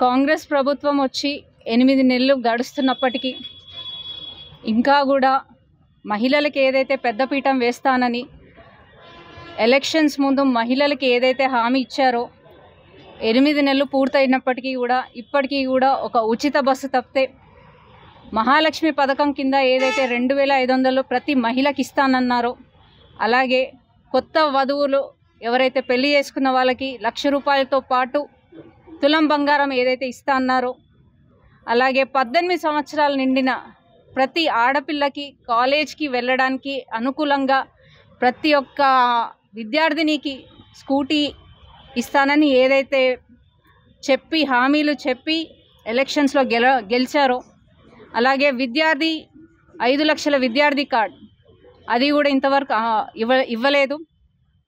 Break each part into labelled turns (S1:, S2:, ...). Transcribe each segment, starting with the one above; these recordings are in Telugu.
S1: కాంగ్రెస్ ప్రభుత్వం వచ్చి 8 నెలలు గడుస్తున్నప్పటికీ ఇంకా కూడా మహిళలకు ఏదైతే పెద్దపీఠం వేస్తానని ఎలక్షన్స్ ముందు మహిళలకు ఏదైతే హామీ ఇచ్చారో 8 నెలలు పూర్తయినప్పటికీ కూడా ఇప్పటికీ కూడా ఒక ఉచిత బస్సు తప్పితే మహాలక్ష్మి పథకం కింద ఏదైతే 2500 ప్రతి మహిళకి ఇస్తానన్నారో, అలాగే కొత్త వధువులు ఎవరైతే పెళ్లి చేసుకున్న వాళ్ళకి 1,00,000 రూపాయలతో పాటు తులం బంగారం ఏదైతే ఇస్తా అన్నారో, అలాగే 18 సంవత్సరాలు నిండిన ప్రతి ఆడపిల్లకి కాలేజ్కి వెళ్ళడానికి అనుకూలంగా ప్రతి ఒక్క విద్యార్థినికి స్కూటీ ఇస్తానని ఏదైతే చెప్పి హామీలు చెప్పి ఎలక్షన్స్లో గెలిచారో, అలాగే విద్యార్థి 5 లక్షల విద్యార్థి కార్డ్ అది కూడా ఇంతవరకు ఇవ్వలేదు.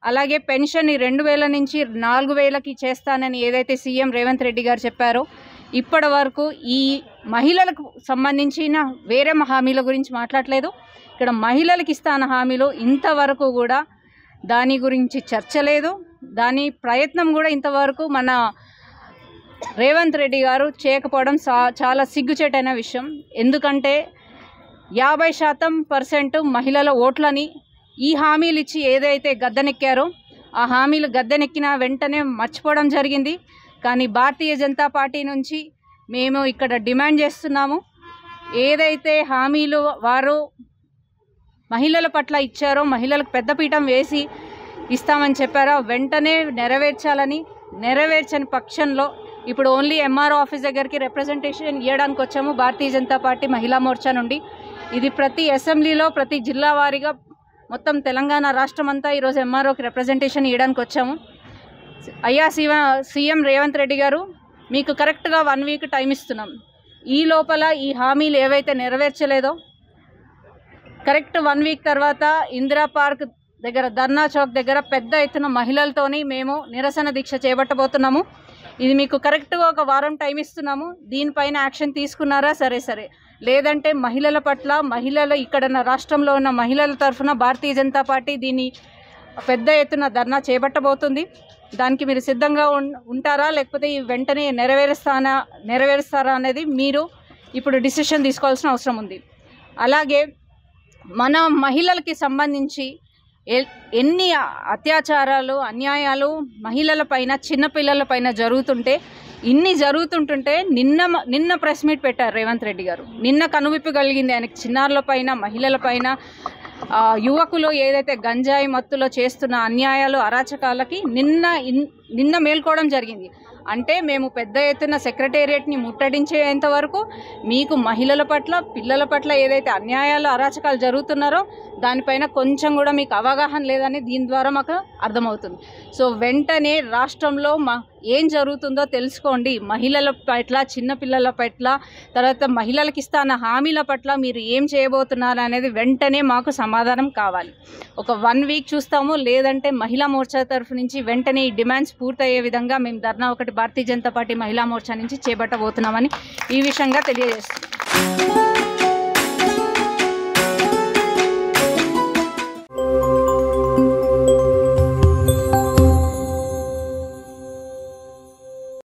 S1: అలాగే పెన్షన్ 2,000 నుంచి 4,000కి చేస్తానని ఏదైతే సీఎం రేవంత్ రెడ్డి గారు చెప్పారో, ఇప్పటి వరకు ఈ మహిళలకు సంబంధించిన వేరే హామీల గురించి మాట్లాడలేదు. ఇక్కడ మహిళలకు ఇస్తాన హామీలు ఇంతవరకు కూడా దాని గురించి చర్చ లేదు. దాని ప్రయత్నం కూడా ఇంతవరకు మన రేవంత్ రెడ్డి గారు చేయకపోవడం చాలా సిగ్గుచేటైన విషయం. ఎందుకంటే 50% మహిళల ఓట్లని ఈ హామీలు ఇచ్చి ఏదైతే గద్దెనెక్కారో ఆ హామీలు గద్దెనెక్కిన వెంటనే మర్చిపోవడం జరిగింది. కానీ భారతీయ జనతా పార్టీ నుంచి మేము ఇక్కడ డిమాండ్ చేస్తున్నాము, ఏదైతే హామీలు వారు మహిళల పట్ల ఇచ్చారో, మహిళలకు పెద్దపీఠం వేసి ఇస్తామని చెప్పారో వెంటనే నెరవేర్చాలని. నెరవేర్చని పక్షంలో ఇప్పుడు ఓన్లీ ఎంఆర్ఓ ఆఫీస్ దగ్గరికి రిప్రజెంటేషన్ ఇవ్వడానికి వచ్చాము భారతీయ జనతా పార్టీ మహిళా మోర్చా నుండి. ఇది ప్రతి అసెంబ్లీలో ప్రతి జిల్లా వారీగా మొత్తం తెలంగాణ రాష్ట్రం అంతా ఈరోజు ఎంఆర్ఓకి రిప్రజెంటేషన్ ఇవ్వడానికి వచ్చాము. అయ్యా సీఎం రేవంత్ రెడ్డి గారు, మీకు కరెక్ట్గా 1 వీక్ టైం ఇస్తున్నాం. ఈ లోపల ఈ హామీలు ఏవైతే నెరవేర్చలేదో కరెక్ట్ 1 వీక్ తర్వాత ఇందిరా పార్క్ దగ్గర ధర్నా చౌక్ దగ్గర పెద్ద ఎత్తున మహిళలతోని మేము నిరసన దీక్ష చేపట్టబోతున్నాము. ఇది మీకు కరెక్ట్గా 1 వారం టైం ఇస్తున్నాము. దీనిపైన యాక్షన్ తీసుకున్నారా సరే, లేదంటే మహిళల పట్ల ఇక్కడ రాష్ట్రంలో ఉన్న మహిళల తరఫున భారతీయ జనతా పార్టీ దీన్ని పెద్ద ఎత్తున ధర్నా చేపట్టబోతుంది. దానికి మీరు సిద్ధంగా ఉంటారా, లేకపోతే వెంటనే నెరవేరుస్తారా అనేది మీరు ఇప్పుడు డిసిషన్ తీసుకోవాల్సిన అవసరం ఉంది. అలాగే మన మహిళలకి సంబంధించి ఎన్ని అత్యాచారాలు అన్యాయాలు మహిళల పైన చిన్నపిల్లల పైన జరుగుతుంటే నిన్న ప్రెస్ మీట్ పెట్టారు రేవంత్ రెడ్డి గారు. నిన్న కనువిప్పు కలిగింది ఆయనకి చిన్నారుల పైన మహిళల పైన యువకులు ఏదైతే గంజాయి మత్తులో చేస్తున్న అన్యాయాలు అరాచకాలకి నిన్న మేల్కోవడం జరిగింది. అంటే మేము పెద్ద ఎత్తున సెక్రటేరియట్ని ముట్టడించేంత వరకు మీకు మహిళల పట్ల పిల్లల పట్ల ఏదైతే అన్యాయాలు అరాచకాలు జరుగుతున్నారో దానిపైన కొంచెం కూడా మీకు అవగాహన లేదని దీని ద్వారా మాకు అర్థమవుతుంది. సో వెంటనే రాష్ట్రంలో ఏం జరుగుతుందో తెలుసుకోండి. మహిళల పట్ల చిన్నపిల్లల పట్ల తర్వాత మహిళలకు ఇస్తాన హామీల పట్ల మీరు ఏం చేయబోతున్నారు అనేది వెంటనే మాకు సమాధానం కావాలి. ఒక 1 వీక్ చూస్తాము, లేదంటే మహిళా మోర్చా తరఫు నుంచి వెంటనే ఈ డిమాండ్స్ పూర్తయ్యే విధంగా మేము ధర్నా ఒకటి భారతీయ జనతా పార్టీ మహిళా మోర్చా నుంచి చేపట్టబోతున్నామని ఈ విషయంగా తెలియజేస్తున్నాం.